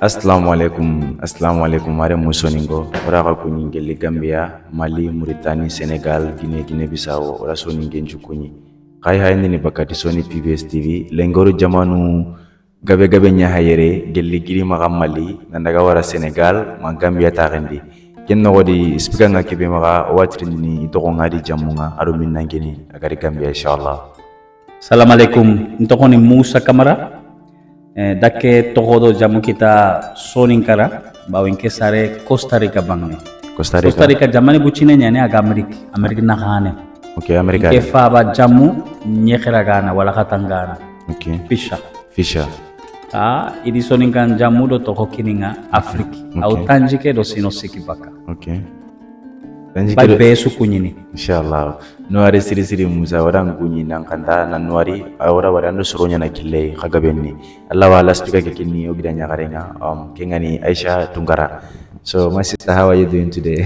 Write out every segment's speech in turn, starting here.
Assalamu alaikum mare musoningo ora ka kunyingeli Gambia Mali Mauritania Senegal Guinea Bissau ora soninge njukunyi kai hayni ni bakati Sony PBS TV lengoro jamanu gabe nya hayere gelli giri maga Mali nandaga wara Senegal ma Gambia tarendi kenno wodi speaker ngakibe maga watrini to ngadi jamunga ado minnangeni agari Gambia inshallah. Salam alaikum, ntokoni Musa Kamara. Dake togodo jamu kita soninkara bawin ke sare Costa Rica bangne. Costa Rica jamani bucine nyane aga Amerika nakane. Okay, Amerika. Ke faba jamu nyekera gana wala katangana. Okay. Fisha. Idi soninkan jamu do toko kininga Afrika. Okay. Au tanjike do sinosiki baka. Okay. Tanjike besu kunyini. Inshallah. Nuari siri Musa orang kunyi nang kanta na nuari ora warando suronya na kille kagabenni Allah wala speaker ke kini ogidanya karenga kengani Aisha Tungara. So my sister, how are you doing today?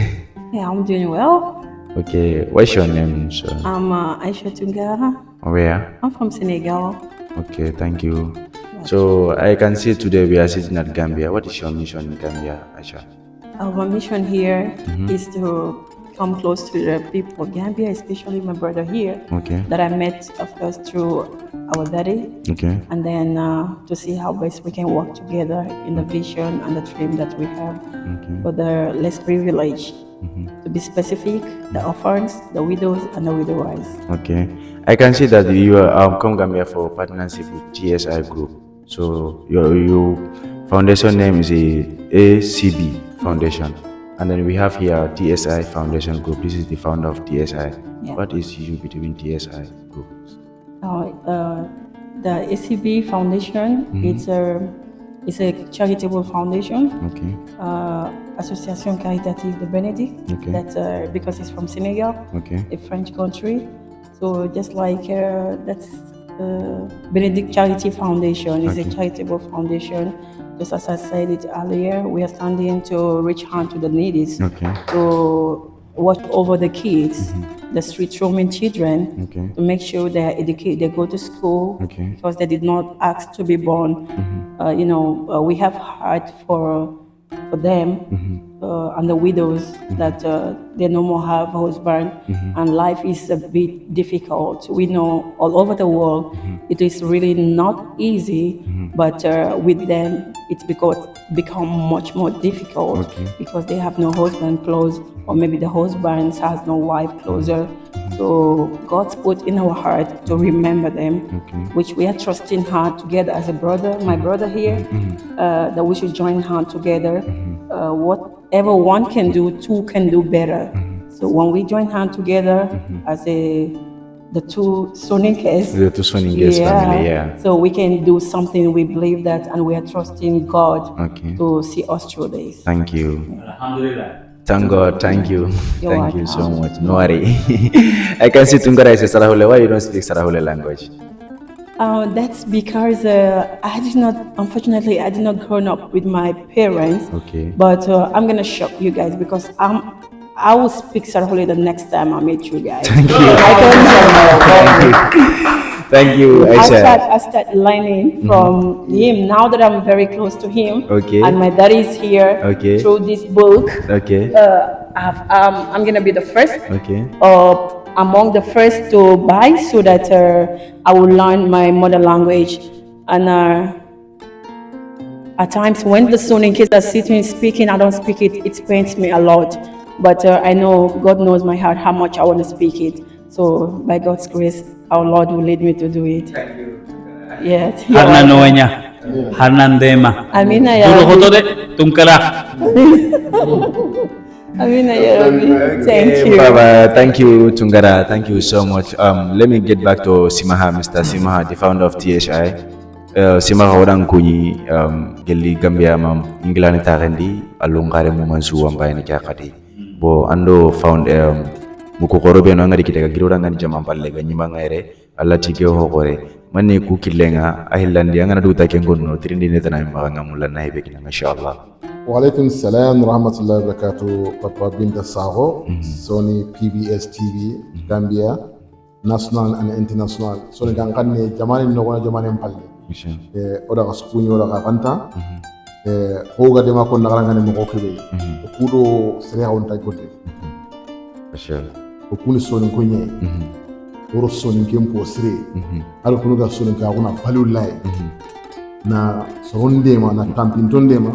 Yeah, I'm doing well. Okay, what's your name? So I'm Aisha Tungara. Where? I'm from Senegal. Okay, thank you. So I can see today we are sitting at Gambia. What is your mission in Gambia, Aisha? Our mission here is to come close to the people of Gambia, especially my brother here. Okay. That I met, of course, through our daddy. Okay. And then to see how best we can work together in the vision and the dream that we have for the less privileged. To be specific, the orphans, the widows, and the widowers. Okay. I can see that you come Gambia for partnership with TSI Group. So your foundation name is a ACB Foundation. And then we have here TSI Foundation Group. This is the founder of TSI. Yeah. What is you between TSI groups? The ACB Foundation, it's a charitable foundation. Okay. Association Caritative de Benedict. Okay. That's because it's from Senegal, Okay. a French country. So just like that's Benedict Charity Foundation is a charitable foundation. Just as I said it earlier, we are standing to reach out to the needy, to watch over the kids, the street roaming children, to make sure they are educated, they go to school because they did not ask to be born. We have heart for them and the widows that they no more have husband, and life is a bit difficult. We know all over the world it is really not easy, but with them it's become much more difficult because they have no husband close, or maybe the husband has no wife closer. So God's put in our heart to remember them, which we are trusting hard together as a brother, my brother here, that we should join hands together. Whatever one can do, two can do better. So when we join hands together as the two Soninkes, family, so we can do something. We believe that, and we are trusting God to see us through this. Thank you. Alhamdulillah. Thank God, thank you. You're Thank you so welcome. much. No worry. I can see Tungara is a Sarahule. Why you don't speak Sarahule language? That's because unfortunately, I did not grow up with my parents. Okay. But I'm gonna shock you guys because I will speak Sarahole the next time I meet you guys. Thank you. Thank you, Aisha. I start learning from him now that I'm very close to him. Okay. And my daddy is here through this book. Okay. I'm gonna be the first. Okay. Among the first to buy, so that I will learn my mother language. And at times when the Soninkies are sitting speaking, I don't speak it. It pains me a lot. But I know God knows my heart how much I want to speak it. So by God's grace, our Lord will lead me to do it. Thank you. Yes. Harna noenya. Harna ndema. Amina ya Duro Rabbi. hoto de Tunkara. Amina ya Rabbi. Thank you. Baba, thank you, Tungara. Thank you so much. Let me get back to Simaha, Mr. Simaha, the founder of TSI. Simaha orang kunyi geli Gambia mam England tarendi alungare mumansu ambaye ni kakati. Bo ando found mukokorobe no ngari kitaka girora ngani jama palle ga nyima ngaire alla tike ho gore manne ku killenga ahillandi ngana duta ke ngonno tirindi ne tanami maga mulla na hebe kina inshallah. Wa alaikum salam wa rahmatullahi wa barakatuh. Papa Binta Saho, Sony PBS TV Gambia, national and international. Sony gankanne jamani no gona jamani palle. Oda ka sukuni oda ka kanta hoga de ma ko nagaranga ne mo ko be kudo sere on tay godde Masha ko kuni sonin ko nye oro sonin kempo sere al kunu ga sonin ka kuna falulay na soronde ma na tampintonde ma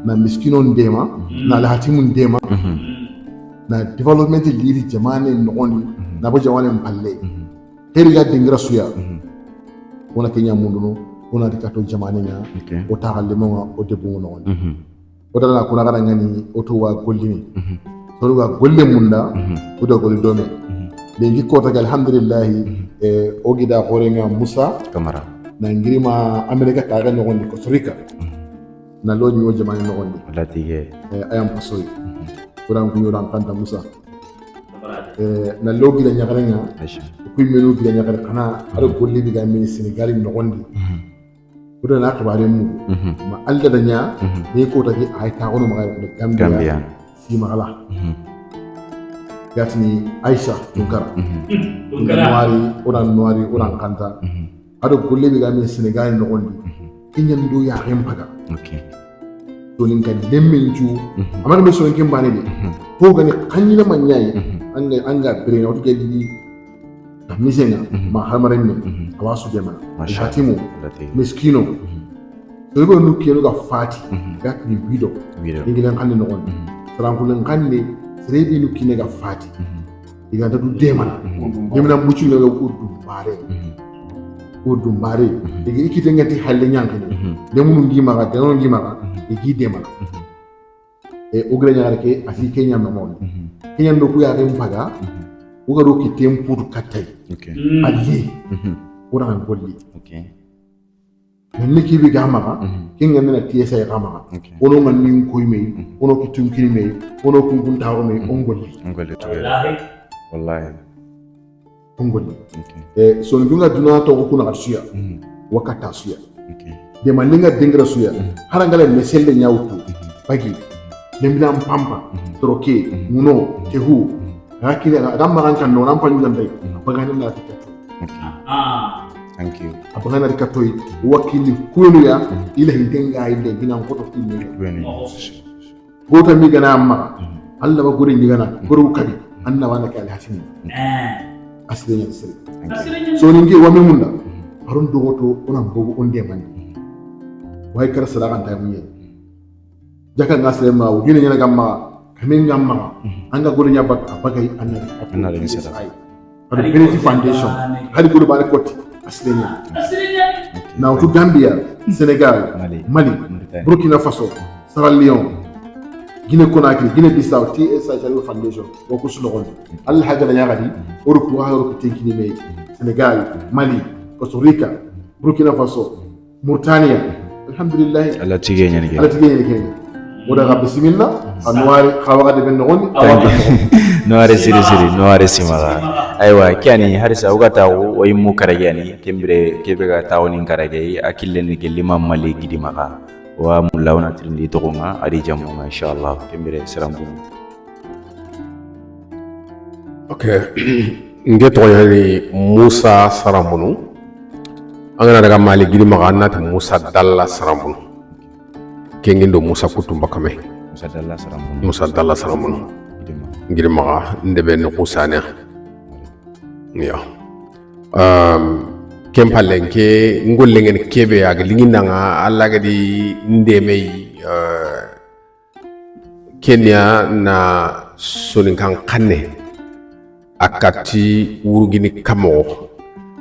na miskinon dema na lahatimun dema na development liri jamane noni na bo jamane mpalle heri ga dingra suya wona kenya munduno wona dikato jamane nya o taxalle mo o debu non o dala kuna gara ngani o to wa gollini so wa golle munda o do golle dome de ngi ko tagal alhamdulillah o gida horenga Musa Camara na ngirima America taga no gondi Costa Rica na lo nyo jamane no gondi latige ayam pasoy kuran kunyo ran kanta Musa na lo gida nyagarenga ku menu gida nyagare kana ado golli biga min Senegal no gondi kudo na kabare mu ma alla da nya ne ko taki ay ta wono magay ko Gambia si magala gatini Aisha Tunkara Noari oran kanta ado golli biga min Senegal no gondi kinyan do ya rempaga okay to ninka lemmenju amana be so nkin bane de ko gani kanyina manyai anga bere na otuke di misenga ma hamaren ne awasu jema hatimu miskino to go nu kelo ga fati ga ni bido ingilan kanne no on sarankulen kanne srebi nu kine ga fati diga da du demana demana muccu ga urdu bare diga ikite ngati halle nyankane demunu ngima ga denon ngima ga igi demana ogre nyaare ke asi kenya no mon kenya ndo ku ya dem paga uga do ki tempur katay okay ali ura ngolli okay men ki bi gama kinga na TSA gama ono man nin koy me ono ki tunkiri me ono kun tawo me ongolli to wallahi ongolli okay so ndunga duna to ko na suya wakata suya okay de maninga dengra suya harangala meselle nyawtu bagi lembina mpampa troke muno tehu hakile gamma kan no nan panyu ndai bagana na tikato thank you abagana tikato wakili kunu ya ile hindenga inde bina ngoto kunu gota mi gana amma Allah ba gurin gana guru kabi anna wana ka alhasini aslinya sir so ningi wami munda harun dogoto ona bogo onde man way kar sadakan tay munye jaka ngasre ma o gine nyana gamma kamin gamma anga gori nya bak bagay anna ni sadaka hadi Benefit Foundation hadi gori bare koti aslinya na to Gambia Senegal Mali Burkina Faso Sierra Leone Guinée Conakry Guinée Bissau TSA Charity Foundation o ko suno gon Allah haga na nyagadi o ko wa ko tenkini me Senegal Mali Costa Rica Burkina Faso Mauritania alhamdulillah Allah tige nyani ke oda bismillah anwari khawaga de ben ngon noare simaga aywa kyani harisa ugata o yimu karagani kembere kebega tawoni karage akille ni gelima mali gidi maga wa mulawna trindi to ma ari jamu inshallah kembere sarambu okay nge to yani Musa Saramunu angana daga mali gidi maga nata Musa Dalla Saramunu kengindo Musa Kutumba kame Musa Dalla Saramunu ngir maga ndebe no kusane ya kempalenke ngollengen kebe ag lingindanga alla gadi ndeme Kenya na soninkan kanne akati urugini kamo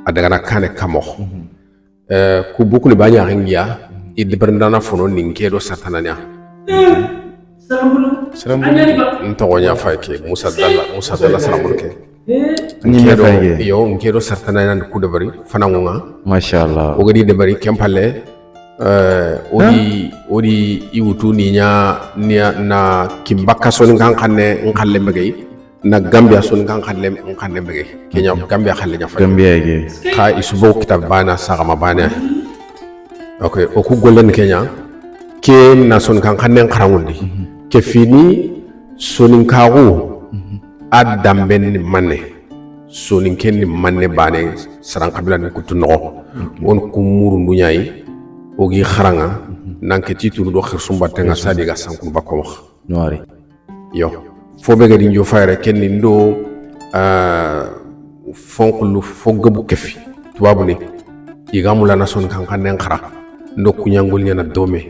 adaga na kane kamo ku bukuni banya ringia idbrandana fono ninkedo satananya Saramunu ntogonya fayke Musa Dalla Saramunu ke yo nkedo satananya ku debari fanangunga mashallah ogadi debari kempale odi iwutu ninya na kimbaka soninkan kanne ngalle mbegay na Gambia soninkan kanne mbegay Kenya Gambia khalle nya fa Gambia ge ka isubo kitab bana sagama bana okay oku gollen Kenya ke na soninkan kanne ngarangundi ke fini soninkago adamben manne soninken manne bane sarang kabila ni kutuno on kumuru ndunyai ogi kharanga nanke titunu do khirsum battenga sadi ga sankun bakko wax noari yo fobe ga dinjo fayre kenni ndo fonkulu foggabu kefi tubabu ne igamula na son kan kan khara ndo kunyangul nyana dome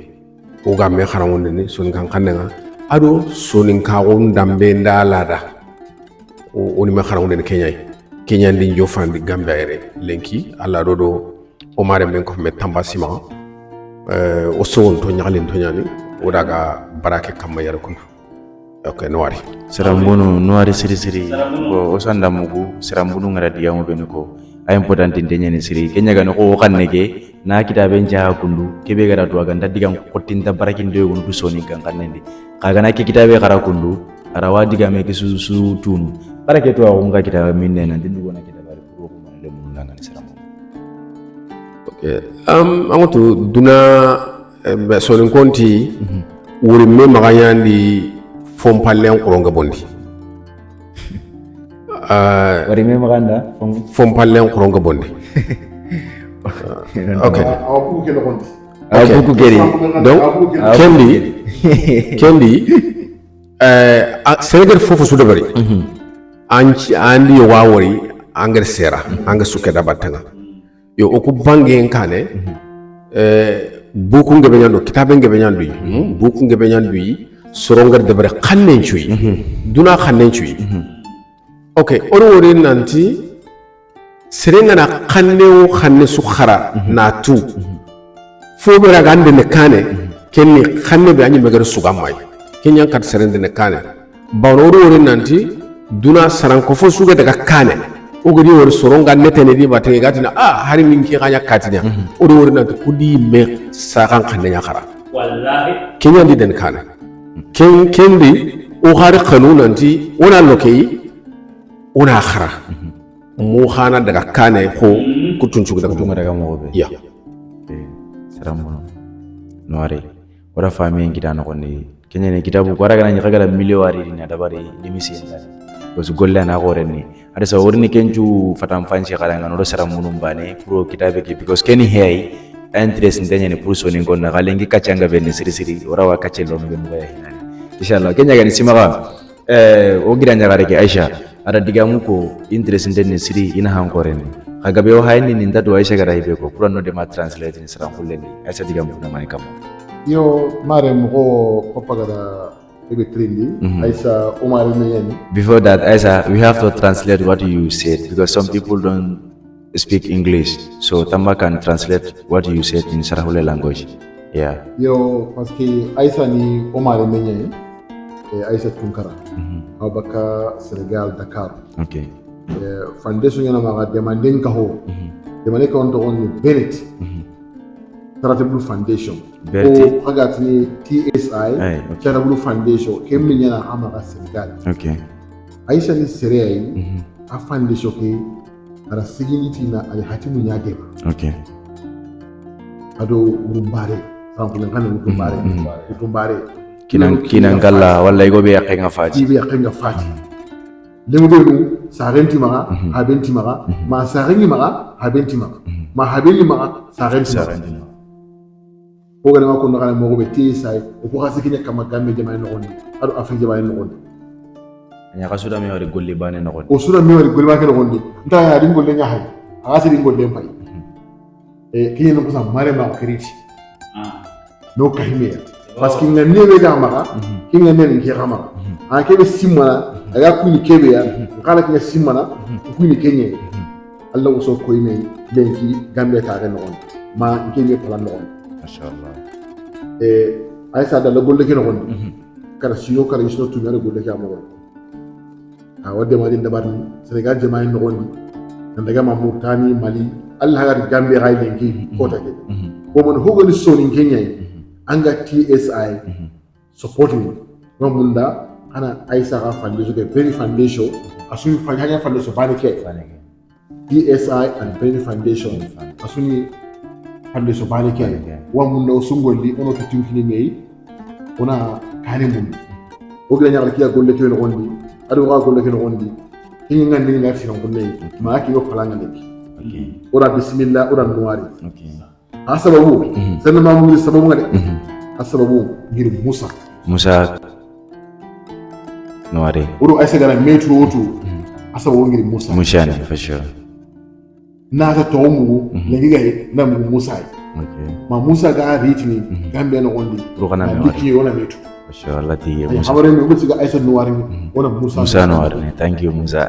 o ga me khara wonde ni son kan kan nga ado sonin ka won dambe ndalada o ni me khara wonde kenya ndi jo fandi gambe ayre lenki alla do o mare men ko me tamba sima o sowon to nyalin to nyani o daga barake kamma yar kuna okay noari serambunu noari siri bo o sanda mugu serambunu ngara diamu beniko ay important ndenya siri kenya ga no ko kannege na kitabe nja kundu kebe gara to ganda digam kotinta barakin de gundu soni kan kanende kaga na kitabe gara kundu arawa digame ke su tunu barake to ko nga kitabe minne nan dindu gona kitabe ko ko man le mun nanga serambu okay angoto duna sonin konti wuri me magayandi fompallen qoronga bondi wari me maganda fompallen qoronga bondi okay buku geri donc kendi senegal fofu su dabari andi yo wawori anger sera anga suke da batanga yo oku bangen kane buku ngebe nyando kitabe ngebe nyando buku ngebe nyando sorongar dabare khannen chuyi duna khannen chuyi okay oro wori nanti serenga na khanne su khara na tu fo bera gande ne kane kenni khanne be anyi megar su gamay kenya kat serende ne kane bawro wori nanti duna saran ko fo suga daga kane o gori wori soronga netene di batege gatina hari min ki ganya katina oro wori nanti kudi me sakan khanne nya khara wallahi kenya di den kane kendi o khari qanunanti ona lokei ona khara mu khana daga kane ko kutuncu daga mobe ya serambuno noare wara fami ngida no konni kenya ne kitabu ko raga na kagala miliwari ni dabari limisi en wasu golle na gore ni ada sa worni kenju fatam fanci kala ngano serambuno mbane pro kitabe ke because keni hey interest ndenya ni pulso ni ngonna galengi kachanga bene siri ora wa kachelo no bene hinani inshallah kenya gani simaga o gira nyagare ke Aisha ada digamu ko interest ndenne siri ina hankore ni kaga be o hayni ni ndadu Aisha gara hibe ko purano de ma translate ni sara kullendi Aisha digamu na mani kam yo mare mo popagada ebe trindi Aisha o mare meyeni before that Aisha we have to translate what you said because some people don't speak English, so Tamba can translate what you said in Sarahule language. Yeah. Yo, parce que Aïssa ni Omar Menye et Aïssa Tunkara. Abaka Sénégal Dakar. Okay. Foundation yana maga demanding kaho. Demanding kaho to on Bennett. Charitable Foundation. O agat ni TSI Charitable Foundation kemmi yana amaga Sénégal. Okay. Aïssa ni Séréay a foundation ke ara sigiliti na ali hatimu nyagema. Okay. Ado urumbare sanko ngane urumbare kinan galla walla igo be yakenga fati be yakenga fati lemu denu sarenti maga habenti maga ma sarengi maga habenti maga ma habeli maga sarenti ko gane ma ko ngana mo be tisai o ko khasikinya kama gambe jamaay no gondi ado afri jamaay no gondi nya ka suda mi wari golli bane no gondi o suda mi wari golli bane no gondi nta ya ringo le nya hay agasi ringo le fay kiyen ko sa mare ma kriti no kahimea parce que ngane be da maga kinga ne ngi xama an kebe simana aga kuni kebe ya kala kinga simana kuni kenye Allah ko so ko ime lenki gambe ta ga no ma ngebe plan no mashallah Aïssa da la golle ke no kala siyo kala isto tu ngare golle ke amo wadde ma din dabar ni Sénégal jama en no ndaga ma Mauritanie Mali Allah har gambe ray lenki ko ta ke ko mon hogoni soni kenya anga TSI supporting no munda ana Aïssa ga foundation ke Berry Foundation asuni fanya foundation bani ke TSI and Berry Foundation asuni foundation bani ke wa munda sungolli ono to tinkini mei ona kane mun o gila nyagal kiya golle ke no gondi ado ga golle ke no gondi kini ngandi ngar sinon ko nei ma ki yo palanga neki ora bismillah ora nuari asababu sanna ma mu sababu ngade asababu ngir Musa Noare. Uru Aisha gana metro otu asababu ngir Musa Mushani for sure. Na ta tomu lengi ga na Musa Okay. ma Musa ga ritini gambe no ondi Rukana me diki wona metro For sure. Lati ay Musa. habare mi buti ga Aisha Noare wona Musa Musa Noare. Thank you Musa.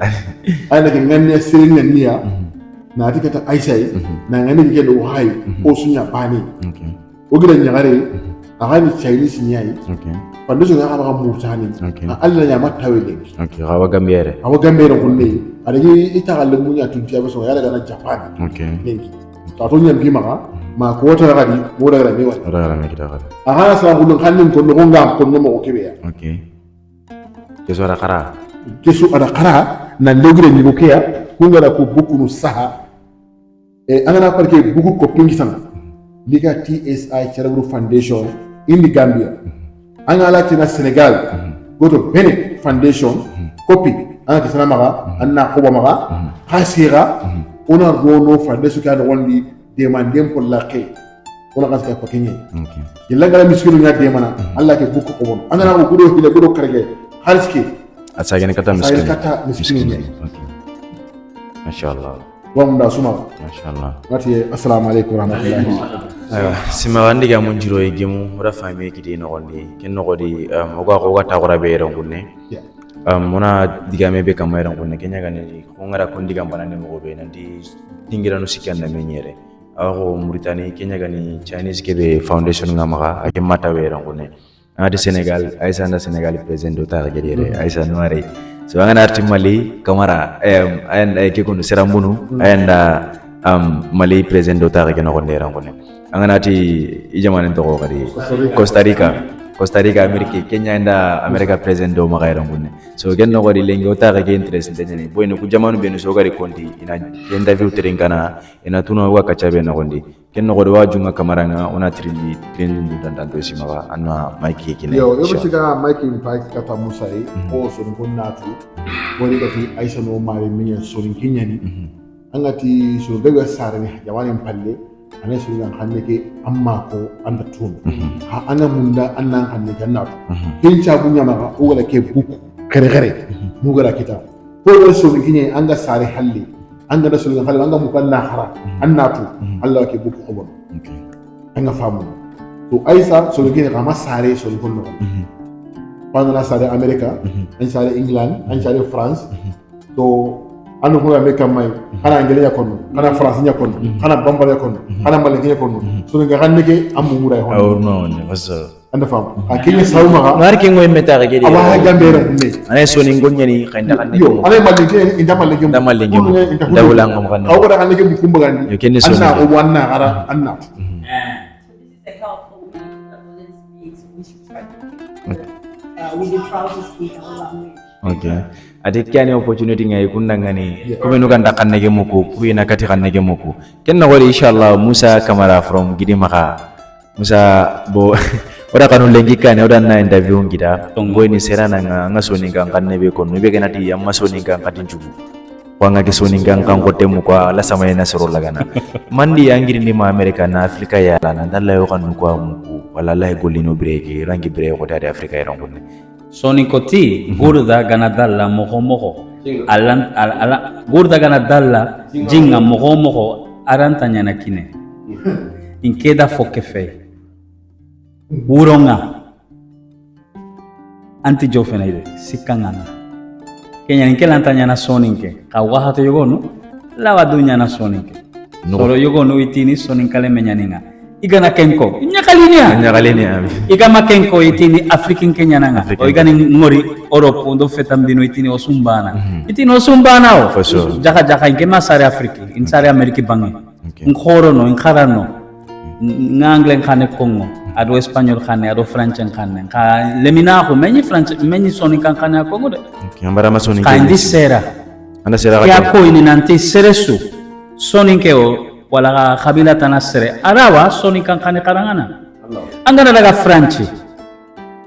ay na nganne sirin nan niya na tikata Aisha na ngani ke do hay ko sunya bani Okay. ogira nyagare agani Chinese nyai Okay. pando so ga ba mutani Okay. Allah ya matawe de Okay. Hawa Gambiere. awo gambe ro kunne adagi ita galle munya tuntiya ba so ya daga na Japan Okay. lengi ta to nyam bi ma ko ta gadi mo daga me wani Ora me kita kara. aha sa ko khanin ko no ngam ko no mo kebe ya Okay. Kesora kara. kesu ada kara na ndogire ni ko ya kungala ko bukunu saha e angana parke buku ko pingisana liga TSI Charitable Foundation in the Gambia angala tina Senegal go to Bene Foundation copy anga kisana maga anna ko maga hasira ona rono foundation kan wondi demandem pour la kay ona kaska ko kenye Okay. yalla ngala miskilu nya demana Allah ke buku ko bon angana ko do hile do karge haliski Asagene kata ay miskin. kata miskinu nya Okay. Mashallah. wamda suma Mashallah. ngati assalamu alaikum warahmatullahi Aywa sima wandi ga mun jiro e gemu wada fami kiti no gondi ken no godi ko ta gora be ron kunne yeah mona diga me be kam ron kunne kenya ga ni ko ngara kon diga banane mo be nanti dingira no sikan na menyere awo Mauritanie kenya ga ni Chinese ke be foundation ngama ake mata be ron kunne adi Senegal Aisha na Senegal president do ta ga dire Aisha Noare so ngana arti Mali Camara and ke kono serambunu and Mali president do ta ga no gonde ron kunne anganati ijamane to ko kadi Costa Rica America Kenya enda America president do magaira ngunne so genno ko di lengo ta ga interest ndene boyno ku jamanu benu so gari konti ina interview teringana ina tuno wa kachabe na gondi kenno ko wa junga kamaranga ona trindi dan do simawa anna maiki kine yo chiga Mike impact kata Musa o so ngon natu woni gati Aisha no mari minya so kinyani angati so gaga sare ni jawani palle ana so ngan hanne ke amma ko anda tun ha ana munda annan hanne jannatu kin cha bunya ma o wala ke buku kare mu gara kita ko wala so kinye anga sare halli anga da so ngan halli anga mu kanna hara annatu Allah ke buku ko bon anga famu to Aisha so kinye kama sare so gonno pano na sare America an sare England an sare France to anu ko America mai kana English kono kana France nya kono kana Bambara kono kana Maliki kono so nga ganne ke amu muray hono awr no ne wasa anda fam akini sawma mar ke ngoy meta ga gedi aba ha gambere kunne ane so ni ngonya ni khanda kan yo ale Maliki inda Maliki da Maliki da wulang ngam kan aw ko da ganne ke bukumba gandi yo kenni so anna o wanna ara anna So this is a helpful way that doesn't speak, so we should try to keep it. We'll be proud to speak our language. Okay. Ati kyani opportunity ngai kunna ngani kome nukan takan nege muku kuina kati kan nege muku kenna wali inshallah Musa Camara from Gidi Maka Musa bo ora kanu lengi kan ora na interview ngida tonggo ni serana nga soni kan nebe kon nebe kenati amma soni kan kadin jubu wanga ke soni kan kote muku la sama ina soro lagana mandi angiri ni ma America na Africa ya la na dalla yo kan ko muku wala la golino breki rangi breki ko da Africa ya rongonne Soni koti gurda gana dalla moho alan ala gurda gana dalla jinga moho aranta nyana kine inkeda fokefe uronga anti jofenaide sikangana kenya inkela antanya na soninke kawaha to yogonu lawa dunya na soninke soro yogonu itini soninkale menyaninga igana kenko nyakalinia igama kenko itini african kenya nanga o igani ngori europe ndo fetambino itini osumbana itini osumbana o jaka inke masare afriki insare ameriki bangi ngoro no inkarano ngangle khane kongo ado espagnol khane ado french khane ka lemina ko meni french meni soni kan khane kongo de ambara masoni ka indi sera anda sera ya ko ini nanti seresu soni ke o wala kabila tanasere arawa soni kankane karangana angana daga franci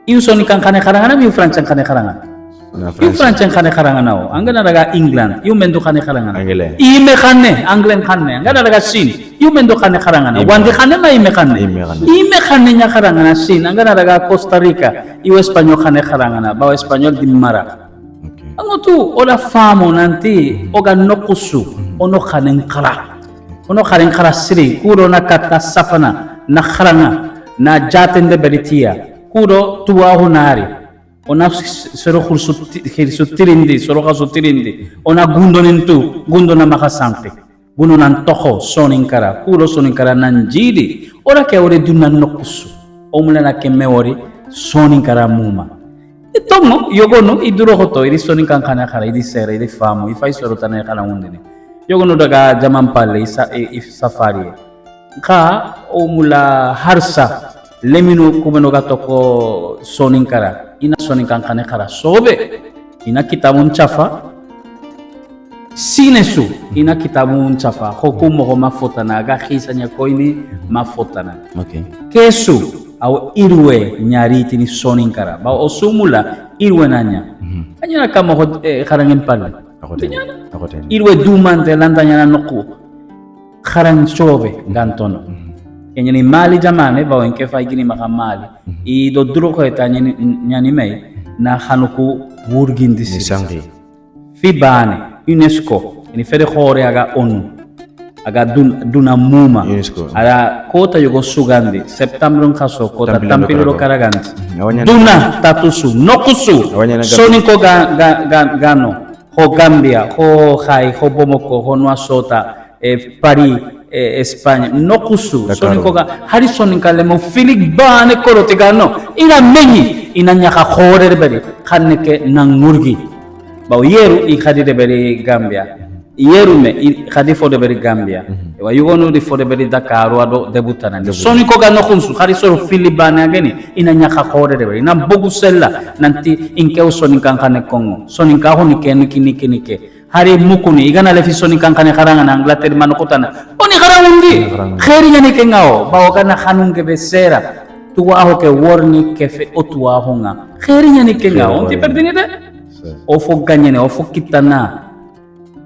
in soni kankane karangana mi franci kankane karangana yu France khane kharangana o angana daga England yu mendo khane kharangana Anglais. ime khane England khane angana daga Sin yu mendo khane kharangana wandi khane na ime khane nya kharangana Sin angana daga Costa Rica yu Espanyol khane kharangana ba Espanyol di mara angotu ola famo nanti oga nokusu ono khane khara siri kuro na kata safana na kharanga na jatende beritia kuro tuwa honari ona sero khursu tirindi soro khasu tirindi ona gundo na makasanke gundo nan tokho soninkara kuro soninkara nan jidi ora ke ore dunna nokusu omulana ke meori soninkara muma itomo yogono iduro hoto iri soninkan kana khara idi sere idi famo ifai soro tane kana undini yogono daga jaman palle safari ka omula harsa leminu kumeno gatoko soninkara ina soninkan kane khara sobe ina kitabun chafa sinesu ina kitabun chafa hukumo ho mafotana ga khisanya koini mafotana kesu au irwe nyari tini soninkara ba osumula irwe nanya anya kama ho kharangin palle irwe dumante lantanya nokku kharang sobe gantono kenyani mali jamane ba wenke fa gini maka mali I do duro ko eta nyani mai na hanuku wurgindi Nisangi. fi bane UNESCO ini fere khore aga onu aga duna muma UNESCO. ada kota yogo sugandi September khaso kota tampilo karaganti Awanya duna tatusu nokusu Awanya soniko gano ho Gambia ho Khai ho Bomoko ho Nuasota Paris Espagne nokusu soniko ga hari soninka le mo filik bane korote gano ina menyi ina nyaka khore bari khaneke nangurgi baw yeru I khadi de bari Gambia yeru me khadi fo de bari Gambia wa yugono di fo de bari Dakar wado debutana soniko ga nokusu hari soro filik bane ageni ina nyaka khore de bari na bogu sella nanti inke soninka khane kongo soninka ho nike hari mukuni igana lefi soninkan khane kharanga na Angleterre manokotana oni kharangundi khairi yani kengao bawo kana khanung ke besera tuwa ho ke warni ke fe otwa honga khairi yani kengao onti perdini de o fo ganyene o fo kitana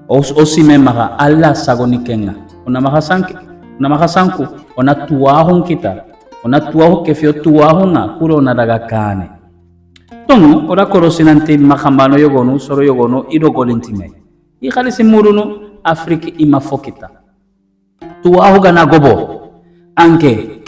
o sime maha Allah sagoni kenga ona mahasanku ona tuwa hon kita ona tuwa ho ke fe otwa honga kuro na daga kane tongu ora korosinanti makambano yogonu soro yogonu ido golintime I khalisi muruno Afrika ima fokita tuwa ho gana gobo anke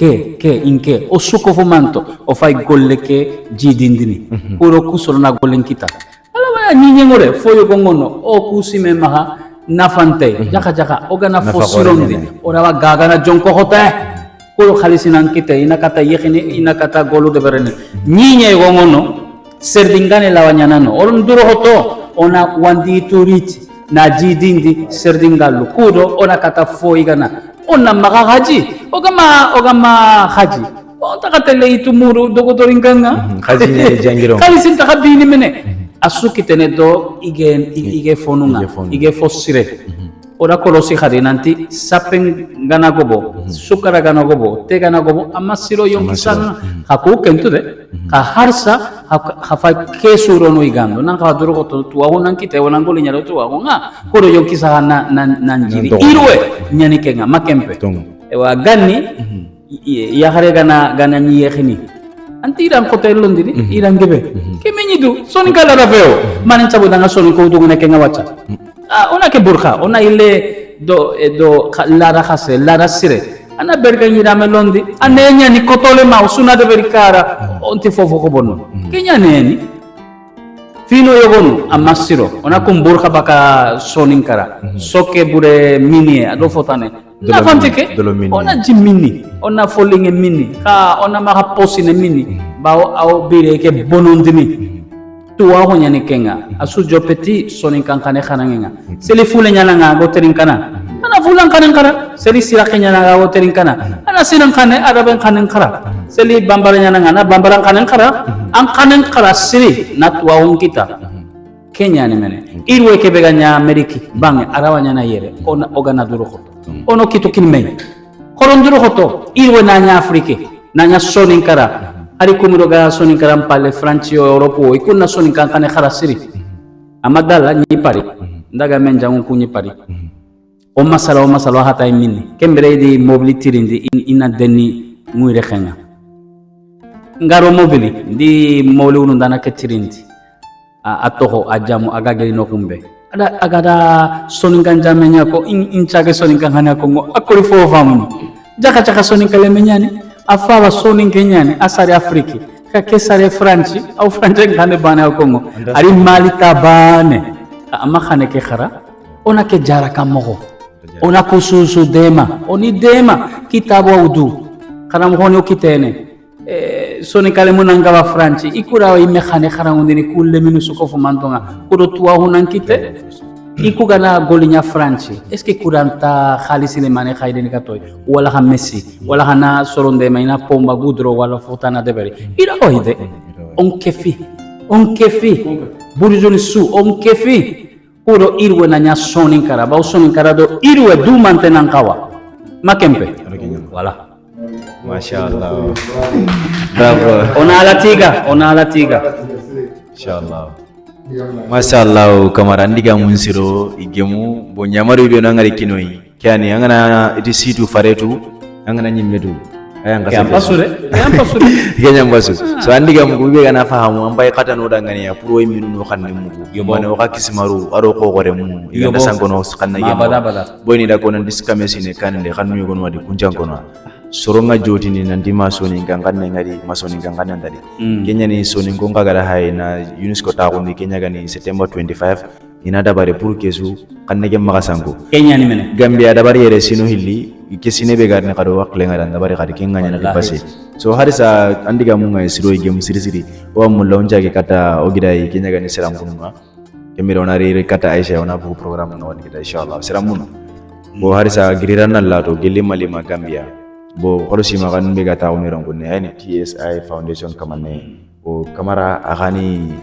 inke o suko fumanto o fay golle ke jidindini kuro kusoro na gollen kita ala waya nyinye ngore foyo gongono o kusime maha nafante jaka o gana fosirondi ora wa gaga na jonko hota kuro khalisi nan kite ina kata yekhini ina kata golu de bereni nyinye gongono serdingane lawanya nano oron duro hoto ona wandi turiti na jidindi serdingalu kudo ona kata foigana ona maka haji ogama haji on takatele itumuru dogodoringanga haji ne jangiro kali sin takabini mene asuki tene do ige fonunga ige fossire ora kolosi khadi nanti sapen gana gobo sukara gana gobo te gana gobo amasiro yonkisan haku kentu de ka harsa hafa kesuro no igando nan ka duro to tuwa honan kite wonan goli nyaro tuwa honga koro yonkisa nan jiri irwe nyani kenga makempe ewa ganni ya khare gana nyi yekhini anti iran hotel londini iran gebe kemenyidu soni kala rafeo manen chabu danga soni ko dugune kenga wacha ona ke burkha ona ile do lara khase lara sire ana bergani rame londi anenya ni kotole ma usuna de berikara onti fofo ko bonno kenya neni fino yogonu amasiro ona kum burkha baka soninkara soke bure mini ado fotane na fantike ona jimini ona folinge mini ka ona ma posine mini bawo aw bire ke bonondini tuwa ho nyani kenga asu jopeti soninkan kane khanangenga seli fule nyana nga go terinkana ana fulan kanen kara seli sira kenya nga go terinkana ana sinan kane araben kanen kara seli bambara nyana nga na bambaran kanen kara an kanen kara siri na tuwa hon kita kenya ne mene irwe ke beganya ameriki bange arawanya na yere ona ogana duro khoto ono kitu kinmei koron duro khoto irwe na nya afrike na nya sonin kara ari kumiro ga sonin karam pale franci europe o ikunna sonin kan kane khara siri amadala ni pari ndaga men jangu kunyi pari o masala hata minni kembere di mobility rindi ina denni muire khenga ngaro mobili di mawli unu dana ketirindi atoho ajamu agageli no kumbe agada sonin kan jamenya ko inchage sonin kan hana ko akori fo famu jaka sonin kale menyani afawa sonin kenyani asari afriki ka kesare franci au franje ngane bana ko ari malita bane amma khane ke khara ona ke jara kamogo ona kususu dema oni dema kitabu audu kana mkhoni okitene soni kale munanga wa franci ikura wa ime khane khara ngondini kulle minu sukofu mantonga kudo tuwa hunan kite ikuga na golinya franci est ce que kuranta khalisi le mane khaydeni katoy wala ha messi wala hana soronde mayna pomba gudro wala fotana debere ira oide on kefi burjuni su on kefi kudo irwe na nya sonin kara ba sonin kara do irwe du mantenan kawa makempe wala mashallah bravo ona ala tiga inshallah mashallah kamara ndiga munsiro igemu bo nyamaru be no ngari kinoi kyani angana iti situ faretu angana nyimmetu ayanga pasure kenya mbasu so andiga mugube kana fahamu ambaye kata no dangani ya puro iminu no kanne mugu yomane waka kismaru aro ko gore mu iganda sangono kanna yema boyni da kono diskame sine kanne kannu yugo wadi kunjangono soronga jotini nanti masoni ganganne ngari masoni ganganne ndari kenya ni soni ngonga gara hay na UNESCO ta ko ni kenya gani September 25 ina dabare pour kesu kanne ke magasango kenya ni mene Gambia dabare yere sino hilli kesine be garne kado wakle ngara dabare kadi kenga nyana dipase so harisa andiga munga siro igem sirisiri o mun launja ke kata ogidai kenya gani seram kunuma kemira onari kata Aisha ona bu program no wadi kita inshallah seram mun bo harisa giriran lato gelle malima Gambia bo korosi magan be gata o miron kunne ayni TSI Foundation kamane o kamara agani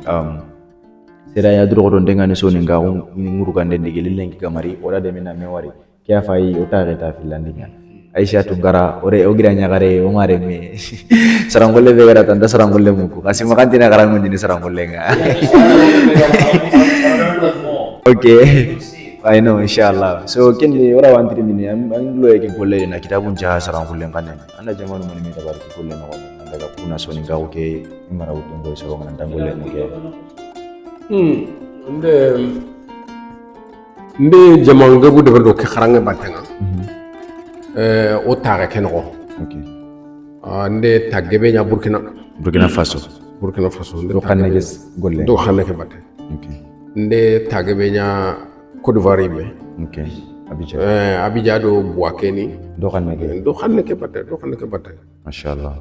sera ya duro don dengane so ninga nguru gande ndigeli lenki kamari oda de mina mewari kya fai otare ta filandinya Aisha tungara ore ogira nyagare o mare me sarangolle be gara tanda sarangolle muku kasi makan tina karang menjini sarangolle nga okay I know inshallah so kindi ora wantiri mini anglo yake golle na kitabun jaha sarangolle kanne anda jamanu mani meta bar golle no anda ga kuna so ninga oke imara utongo so ngana tangolle muke nde jamanga bu debar do ke kharange batanga o taga kenoko okay nde tagebe nya Burkina Faso do kanne golle do xamne ke batte okay nde tagebe nya Côte d'Ivoire me okay Abidjan do Bouakeni do xamne ke batte mashallah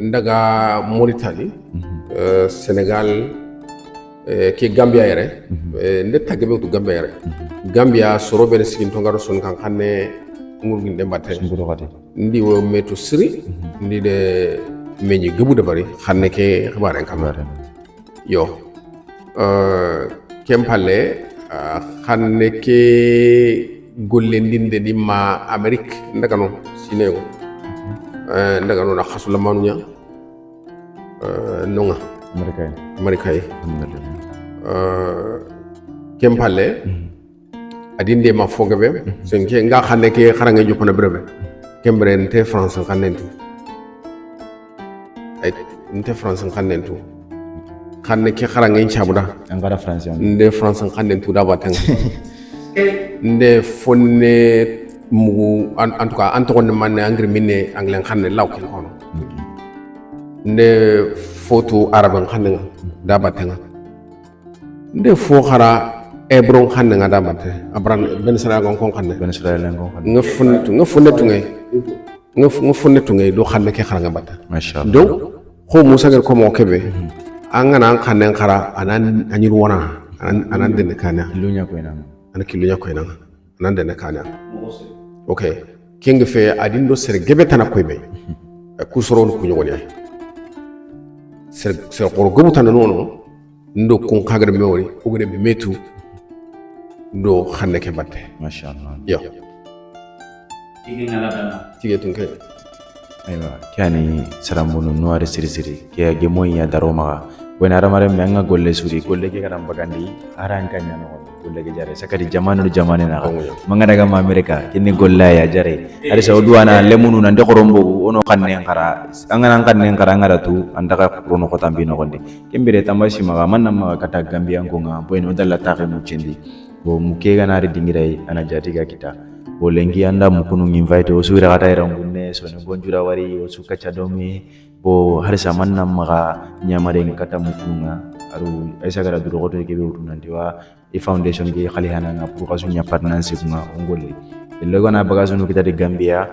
ndaga Mauritanie Sénégal ke Gambia yere nde tagebe to Gambia yere Gambia soro bere sigin to ngaro son kan xamne ngurgi ndem batte ndi wo meto siri ndi de meñi gebu de bari xamne ke xabaren kamara yo kempale xamne ke golle ndinde di ma Amerique ndaga no sinego ndaga no na khasula manunya nonga America kempale adinde ma fogebe senke nga xamne ke xarange jopana brebe kembre nte France xanentu ay nte France xanentu xamne ke xarange chabuda angara France nde France xanentu da batang nde fonne mu en tout cas antoine man angri minne anglais xamne law ken kono nde photo arabe xamne da batang nde fo xara ebron xamne nga da batte abran ben sara gon kon xamne nga funne tungay do xamne ke xara nga batte mashallah donc ko musa ger ko mo kebe angana xamne xara anan anir wona anan den kana lunya ko ina ana kilunya ko ina anan den kana okay kinga fe adin do ser gebe tan ko be ku soron ku nyogoni ay ser ko gobu tan nono ndo kun kagre mewori ogre be metu do xamne ke batte mashallah yo igi ngala dana tige tun kay Aywa, kiani sarambunu nuari siri kia gemoi ya daroma wena ramare menga golle suri golle ke karam bagandi aran kanya no golle ke jare sakadi jamanu na manga daga ma amerika kinni golla ya jare ari sauduana lemunu nan de korombo ono kanne ngara angana kanne ngara ngara tu andaka prono ko tambi no gonde kembere tamashi maga manna maga kata gambia ngonga boeno dalla taxe mu cindi bo muke ganari dingirai ana jatiga kita bo lengi anda mukunu invite o sura kata irangunne so ne bonjura wari o suka chadomi bo harisa manna maga nyamare kata mukunga aru aisa gara duro goto ke be utunandi wa e foundation ke khali hananga pour kasu nya partnership nga ongolli ilego na bagasu no kita de Gambia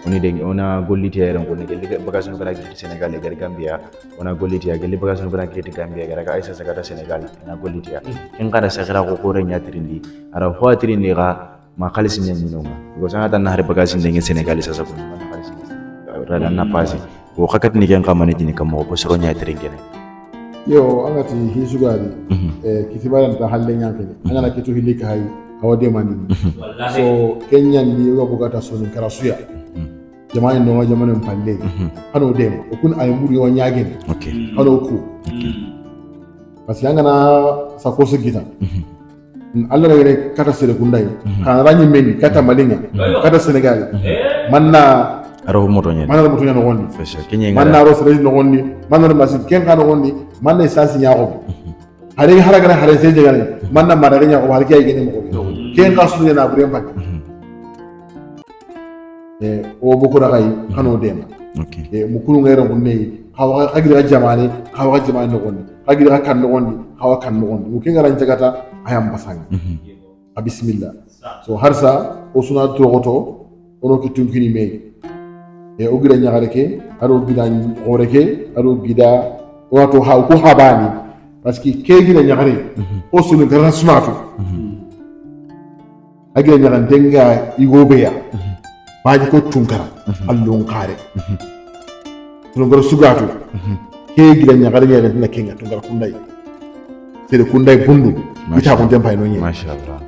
oni de ona golliti ya rangunne ke bagasu no kana ke Senegal ke Gambia ona golliti ya ke bagasu no kana ke Gambia gara ka aisa sagata Senegal na golliti ya ken kada sagira ko kore nya trindi ara ho trindi ga ma khalis nyanyi noma because anga tan hari bagasi ndenge Senegal sasa ko man khalis rada na pasi ko khakat ni ken kamane jini kam ko soro nya terengene yo anga ti hisugari kitibara ta halle nyakene anga na kitu hilika hay awade mani so kenyan ni yo bugata so ni karasuya jamani no jamani mpalle hano dem o kun ay muri yo nyagen okay hano ku parce anga na sakoso gita Allah rek kata sere kundai kan ranyi men kata malinga kata Senegal manna aro moto nya manna moto nya no wonni fesha kenye manna ro sere no wonni manna masin ken kan wonni manna sasi nya ko hare haragara hare se je gane manna mara nya ko har kiya gene mo ko ken ka su na bure mpak o bokura kai kano dem okay mukuru ngere kunne hawa kagira jamane no wonni kagira kan no wonni hawa kan no wonni mukin garan jagata ayam basang bismillah so harsa osuna togoto ono kitunkini me o gida nyaare ke aro gida ngore ke aro gida wato ha ko habani parce que ke gida nyaare osuna garan sunatu agida nyaran denga igobeya baji ko tunkara allon kare tunkara sugatu ke gida nyaare nyaare na kenga tunkara kundai sede kundai bundu ita ko dempa no nyi mashallah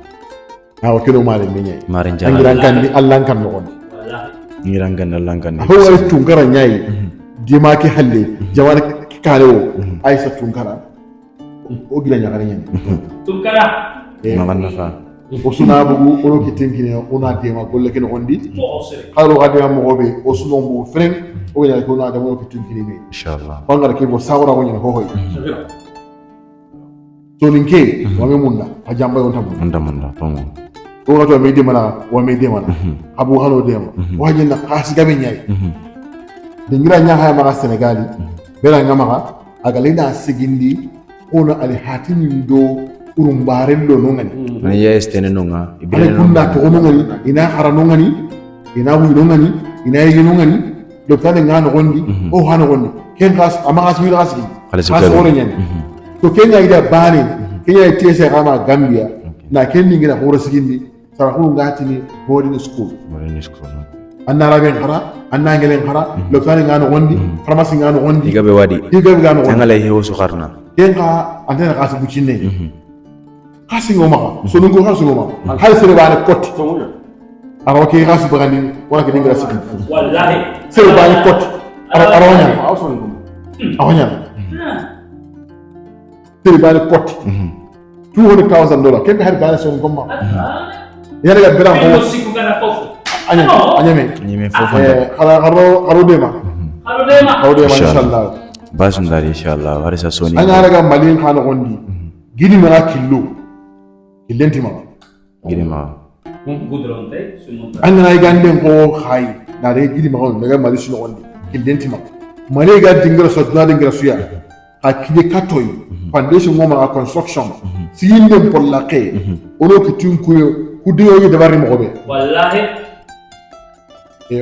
ha kilo mare minye mare jana ngiran kan ni Allah kan no on ngiran kan Allah kan ho wala tunkara nyai dima ki halle jawar ki kare o aisha tunkara o gila nyagara nyen tunkara magan nafa o suna bugu o ki tinkine ona dema golle ken ondi haro gadi am gobe o suno bu freng o ya ko na da mo ki tinkine me inshallah bangar ke bo sawra wonyo ho hoy so ninke wame munda ajamba yon tabu munda tomo ko gato me de mana wa me de mana abu halo de ma waje na kasi gabe nyai dingira nya haya maga Senegali bela ngama aga lena sigindi ona ali hatini do urumbarello no ngani na yes tene nonga ibele kunda to no ngani ina hara no ngani ina wu no ngani ina yi no ngani do tane ngano gondi o hano gondi ken gas ama gas mi gas gi ore nyani to kenya ida bani kenya tese kama Gambia na kenni ngira horo sigindi sara hulu ngatini boarding school anna raben khara anna ngelen khara lokani ngano wondi pharmacie ngano wondi diga be wadi ngano tangala hewo su kharna kenga antena kasu bucine kasi ngoma so nungo kasu ngoma hal sere bane kot ara ke kasu bagani wala ke dingra sigi wallahi sere bane kot ara aronya aronya sere bane kot $200,000 kenga har bane so ngoma yana ga biran ko anyame fofo haro dema inshallah basun dari inshallah harisa soni ana raga malin khana gondi gidi mara killo killenti ma gidi ma ana ay ganden ko khay na re gidi ma gondi daga mali sunu gondi killenti ma mali ga dingra so na dingra suya akide katoy foundation ngoma construction siyinde pollake ono kitun kuyo kudiyo yi dabari mo be wallahi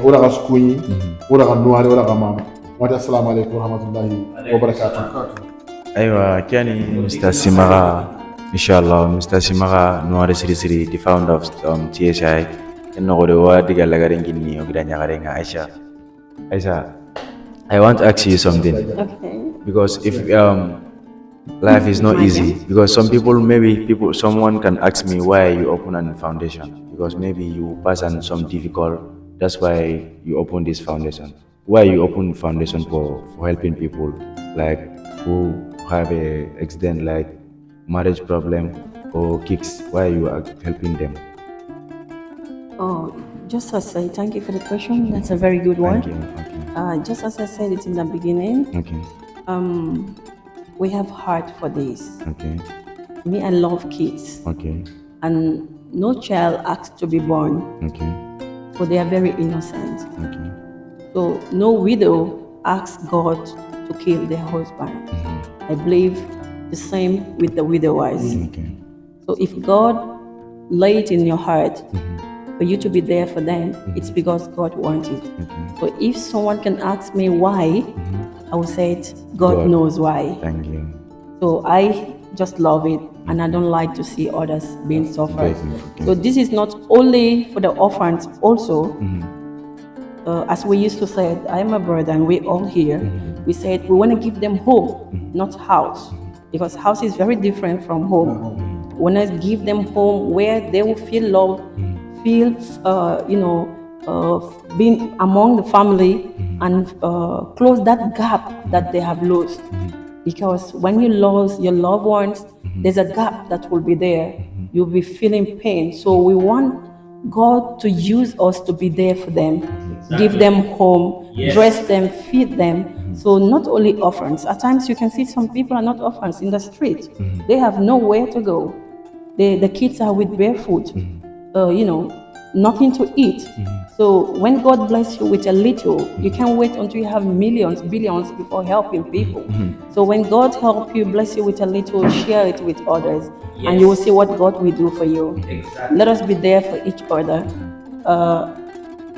ora gaskuni ora ganuare ora gamama wa assalamu alaykum wa rahmatullahi wa barakatuh aywa kiani Mr. Simaga inshallah Mr. Simaga nuare siri the founder of TSI enno gore wa diga lagare ngini o gida nyagare nga Aisha I want to ask you something Okay. because if life is not easy because someone can ask me why you open a foundation because maybe you pass on some difficult, that's why you open this foundation. why you open foundation for helping people like who have a accident like marriage problem or kicks? Why you are helping them? Oh, just as I thank you for the question. That's a very good one. Thank you. Okay. Just as I said it in the beginning, Okay. we have heart for this. Okay. Me, I love kids, Okay. and no child asks to be born, Okay. so they are very innocent. Okay. So no widow asks God to kill their husband. I believe the same with the widowers. Okay. So if God lay it in your heart for you to be there for them, it's because God wants it. So if someone can ask me why, I will say it, God knows why. Thank you. So I just love it, and I don't like to see others being suffered. So this is not only for the orphans, also. As we used to say, I am a brother and we all here, we said we want to give them home, not house, because house is very different from home. We want to give them home where they will feel loved, feel, being among the family, and close that gap that they have lost. Because when you lose your loved ones, there's a gap that will be there. You'll be feeling pain. So we want God to use us to be there for them, give them home, dress them, feed them. So not only orphans. At times you can see some people are not orphans in the street. They have nowhere to go. The kids are with barefoot, nothing to eat. So when God bless you with a little, you can't wait until you have millions, billions before helping people. So when God help you, bless you with a little, share it with others, and you will see what God will do for you. Let us be there for each other.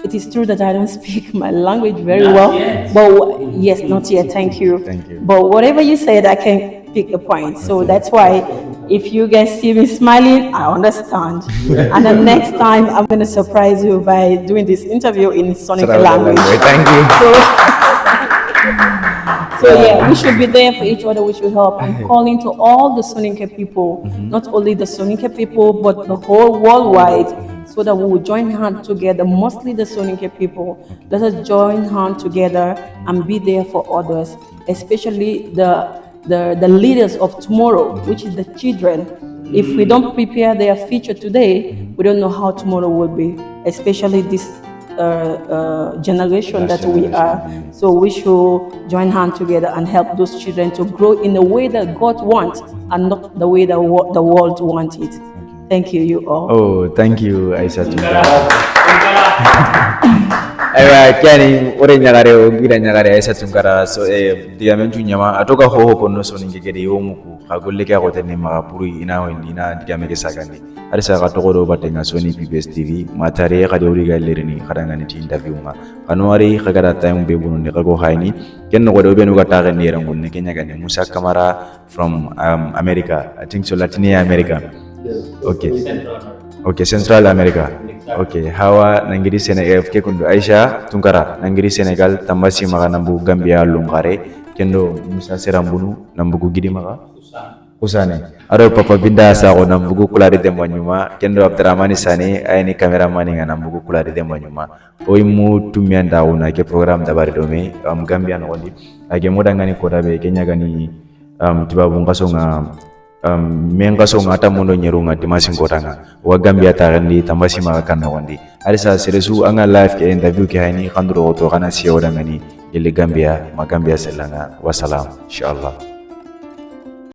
It is true that I don't speak my language very well, but yes, not yet. Thank you. Thank you. But whatever you said, I can pick the point. So that's why if you guys see me smiling, I understand. And the next time, I'm going to surprise you by doing this interview in Sonic language. Thank you. So yeah, we should be there for each other. We should help. I'm calling to all the Soninke people, not only the Soninke people, but the whole worldwide, so that we will join hands together, mostly the Soninke people. Let us join hands together and be there for others, especially the leaders of tomorrow, which is the children. If we don't prepare their future today, we don't know how tomorrow will be, especially this generation that we are. So we should join hands together and help those children to grow in the way that God wants and not the way that the world wants it. Thank you, you all. Oh, thank you, Aisha Tunkara. Aywa kiani ore nyagare o gira nyagare Aisha Tunkara so diga menju nyama atoka hoho kono so ningegede yomuku hagolle ka gote ne magapuru ina wendina diga mege sagandi arisa ka togodo batenga Sony PBS TV matare ka dori ga lerini kadanga ni interview nga kanwari kagara time be bunu ne kago hayni ken no godo be no gata ga ne rangun ne kenya ga ne Musa Kamara from America, I think so Latin America. Okay, Central America. Okay, hawa nangiri Senegal ke kundu Aisha Tunkara nangiri Senegal tambasi maga nambu Gambia lungare kendo Musa Serambunu nambu gidi maga Usane aro papa binda sa ko nambu kulari dembo nyuma kendo Abdurrahmani Sane ayni cameraman nga nambu kulari dembo nyuma oimu tumianda una ke program dabari dome Gambia no wali age modangani ko dabe kenya gani tibabu ngaso nga menga so ngata mundo nyerunga dimasi ngotanga wa Gambia tarandi tambasi maga kanna wandi alisa seresu anga live ke interview ke hani khandro to kana siyo dangani ile Gambia magambia selanga wasalam inshallah.